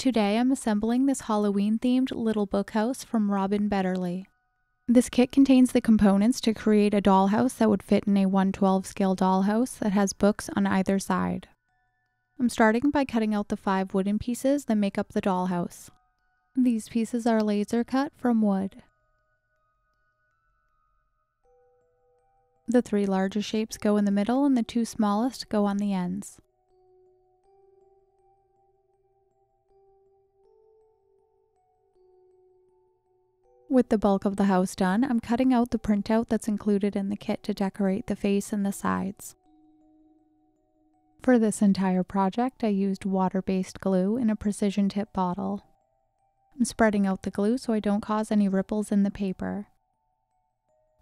Today I'm assembling this Halloween-themed little bookhouse from Betterley. This kit contains the components to create a dollhouse that would fit in a 1/12 scale dollhouse that has books on either side. I'm starting by cutting out the 5 wooden pieces that make up the dollhouse. These pieces are laser cut from wood. The 3 largest shapes go in the middle and the 2 smallest go on the ends. With the bulk of the house done, I'm cutting out the printout that's included in the kit to decorate the face and the sides. For this entire project, I used water-based glue in a precision tip bottle. I'm spreading out the glue so I don't cause any ripples in the paper.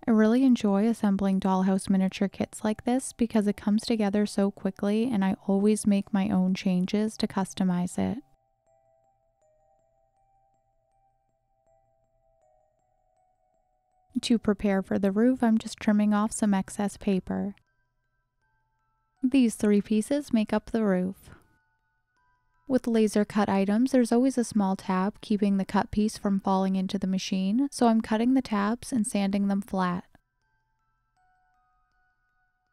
I really enjoy assembling Dollhouse Miniature kits like this because it comes together so quickly and I always make my own changes to customize it. To prepare for the roof, I'm just trimming off some excess paper. These 3 pieces make up the roof. With laser cut items, there's always a small tab keeping the cut piece from falling into the machine, so I'm cutting the tabs and sanding them flat.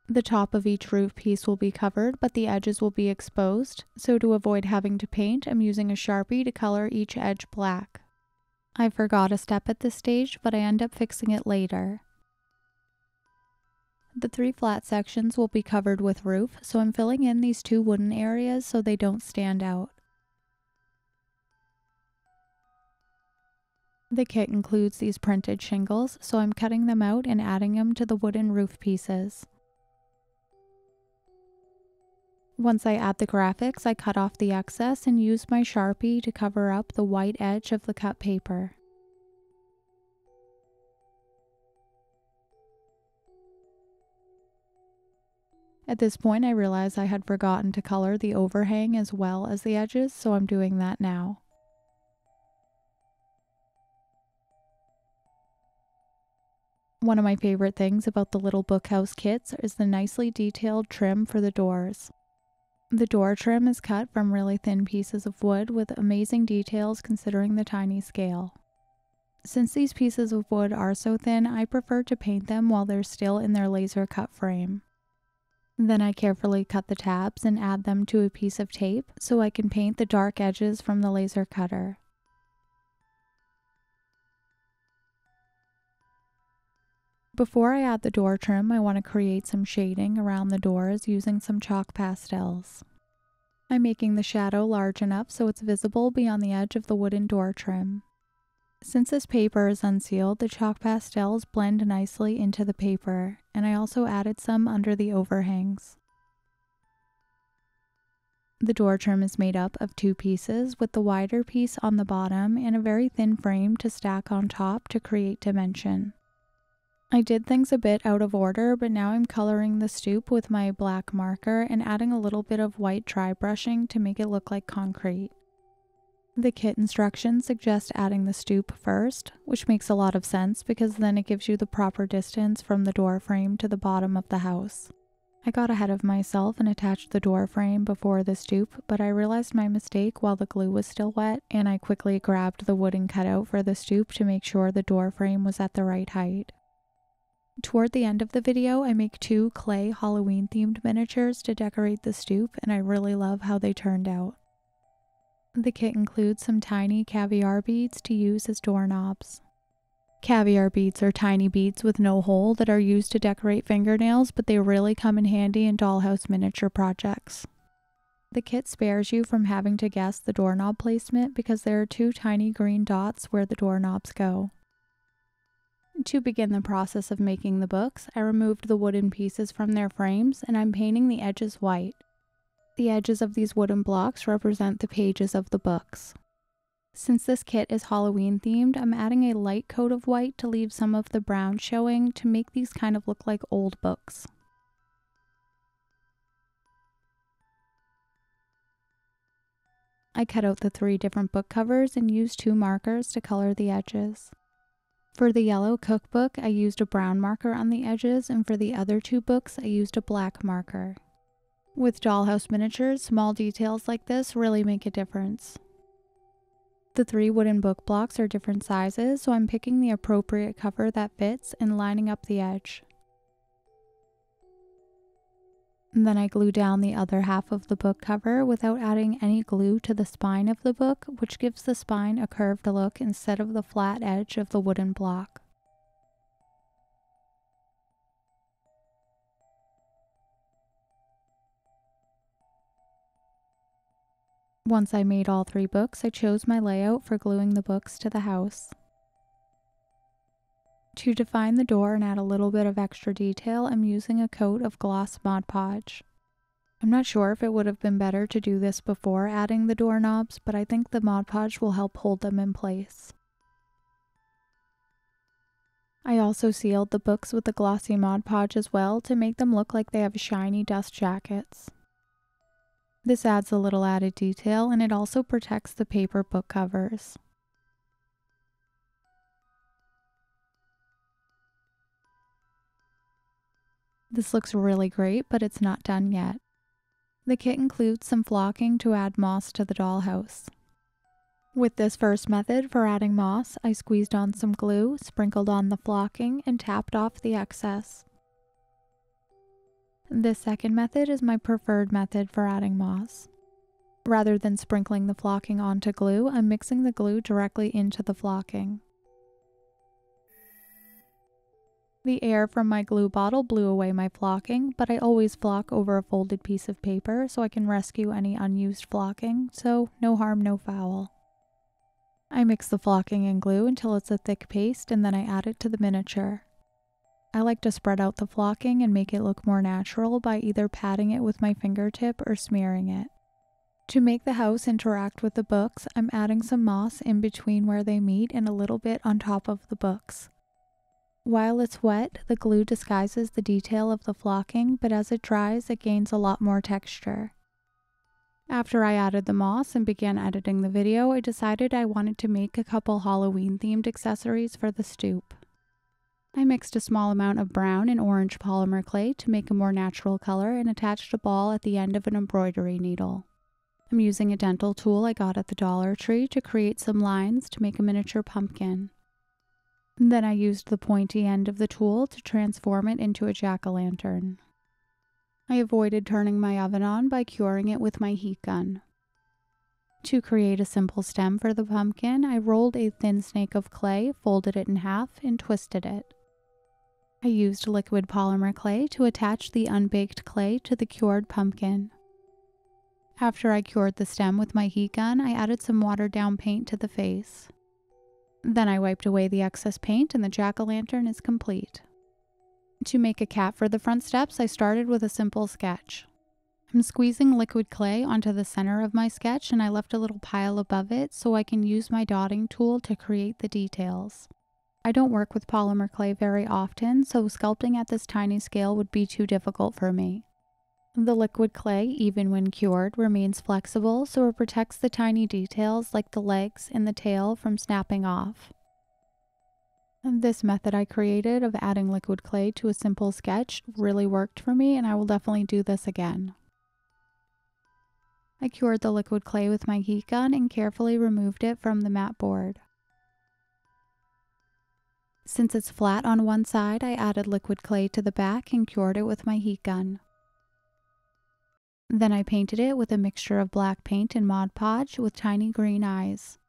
The top of each roof piece will be covered, but the edges will be exposed, so to avoid having to paint, I'm using a Sharpie to color each edge black. I forgot a step at this stage, but I end up fixing it later. The 3 flat sections will be covered with roof, so I'm filling in these 2 wooden areas so they don't stand out. The kit includes these printed shingles, so I'm cutting them out and adding them to the wooden roof pieces. Once I add the graphics, I cut off the excess and use my Sharpie to cover up the white edge of the cut paper. At this point, I realized I had forgotten to color the overhang as well as the edges, so I'm doing that now. One of my favorite things about the little bookhouse kits is the nicely detailed trim for the doors. The door trim is cut from really thin pieces of wood with amazing details considering the tiny scale. Since these pieces of wood are so thin, I prefer to paint them while they're still in their laser cut frame. Then I carefully cut the tabs and add them to a piece of tape so I can paint the dark edges from the laser cutter. Before I add the door trim, I want to create some shading around the doors using some chalk pastels. I'm making the shadow large enough so it's visible beyond the edge of the wooden door trim. Since this paper is unsealed, the chalk pastels blend nicely into the paper, and I also added some under the overhangs. The door trim is made up of 2 pieces, with the wider piece on the bottom and a very thin frame to stack on top to create dimension. I did things a bit out of order, but now I'm coloring the stoop with my black marker and adding a little bit of white dry brushing to make it look like concrete. The kit instructions suggest adding the stoop first, which makes a lot of sense because then it gives you the proper distance from the door frame to the bottom of the house. I got ahead of myself and attached the door frame before the stoop, but I realized my mistake while the glue was still wet, and I quickly grabbed the wooden cutout for the stoop to make sure the door frame was at the right height. Toward the end of the video, I make 2 clay Halloween-themed miniatures to decorate the stoop, and I really love how they turned out. The kit includes some tiny caviar beads to use as doorknobs. Caviar beads are tiny beads with no hole that are used to decorate fingernails, but they really come in handy in dollhouse miniature projects. The kit spares you from having to guess the doorknob placement because there are 2 tiny green dots where the doorknobs go. To begin the process of making the books, I removed the wooden pieces from their frames and I'm painting the edges white. The edges of these wooden blocks represent the pages of the books. Since this kit is Halloween themed, I'm adding a light coat of white to leave some of the brown showing to make these kind of look like old books. I cut out the 3 different book covers and used 2 markers to color the edges. For the yellow cookbook, I used a brown marker on the edges, and for the other 2 books, I used a black marker. With dollhouse miniatures, small details like this really make a difference. The 3 wooden book blocks are different sizes, so I'm picking the appropriate cover that fits and lining up the edge. And then I glue down the other half of the book cover without adding any glue to the spine of the book, which gives the spine a curved look instead of the flat edge of the wooden block. Once I made all 3 books, I chose my layout for gluing the books to the house. To define the door and add a little bit of extra detail, I'm using a coat of gloss Mod Podge. I'm not sure if it would have been better to do this before adding the doorknobs, but I think the Mod Podge will help hold them in place. I also sealed the books with the glossy Mod Podge as well to make them look like they have shiny dust jackets. This adds a little added detail, and it also protects the paper book covers. This looks really great, but it's not done yet. The kit includes some flocking to add moss to the dollhouse. With this first method for adding moss, I squeezed on some glue, sprinkled on the flocking, and tapped off the excess. This second method is my preferred method for adding moss. Rather than sprinkling the flocking onto glue, I'm mixing the glue directly into the flocking. The air from my glue bottle blew away my flocking, but I always flock over a folded piece of paper so I can rescue any unused flocking, so no harm, no foul. I mix the flocking and glue until it's a thick paste, and then I add it to the miniature. I like to spread out the flocking and make it look more natural by either patting it with my fingertip or smearing it. To make the house interact with the books, I'm adding some moss in between where they meet and a little bit on top of the books. While it's wet, the glue disguises the detail of the flocking, but as it dries, it gains a lot more texture. After I added the moss and began editing the video, I decided I wanted to make a couple Halloween-themed accessories for the stoop. I mixed a small amount of brown and orange polymer clay to make a more natural color and attached a ball at the end of an embroidery needle. I'm using a dental tool I got at the Dollar Tree to create some lines to make a miniature pumpkin. Then I used the pointy end of the tool to transform it into a jack-o'-lantern. I avoided turning my oven on by curing it with my heat gun. To create a simple stem for the pumpkin, I rolled a thin snake of clay, folded it in half, and twisted it. I used liquid polymer clay to attach the unbaked clay to the cured pumpkin. After I cured the stem with my heat gun, I added some watered-down paint to the face. Then I wiped away the excess paint and the jack-o'-lantern is complete. To make a cap for the front steps, I started with a simple sketch. I'm squeezing liquid clay onto the center of my sketch, and I left a little pile above it so I can use my dotting tool to create the details. I don't work with polymer clay very often, so sculpting at this tiny scale would be too difficult for me. The liquid clay, even when cured, remains flexible, so it protects the tiny details like the legs and the tail from snapping off. This method I created of adding liquid clay to a simple sketch really worked for me, and I will definitely do this again. I cured the liquid clay with my heat gun and carefully removed it from the mat board. Since it's flat on one side, I added liquid clay to the back and cured it with my heat gun. Then I painted it with a mixture of black paint and Mod Podge with tiny green eyes.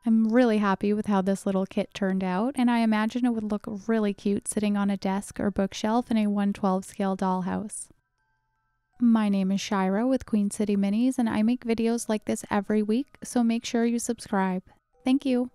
I'm really happy with how this little kit turned out, and I imagine it would look really cute sitting on a desk or bookshelf in a 1/12 scale dollhouse. My name is Shyra with Queen City Minis, and I make videos like this every week, so make sure you subscribe. Thank you!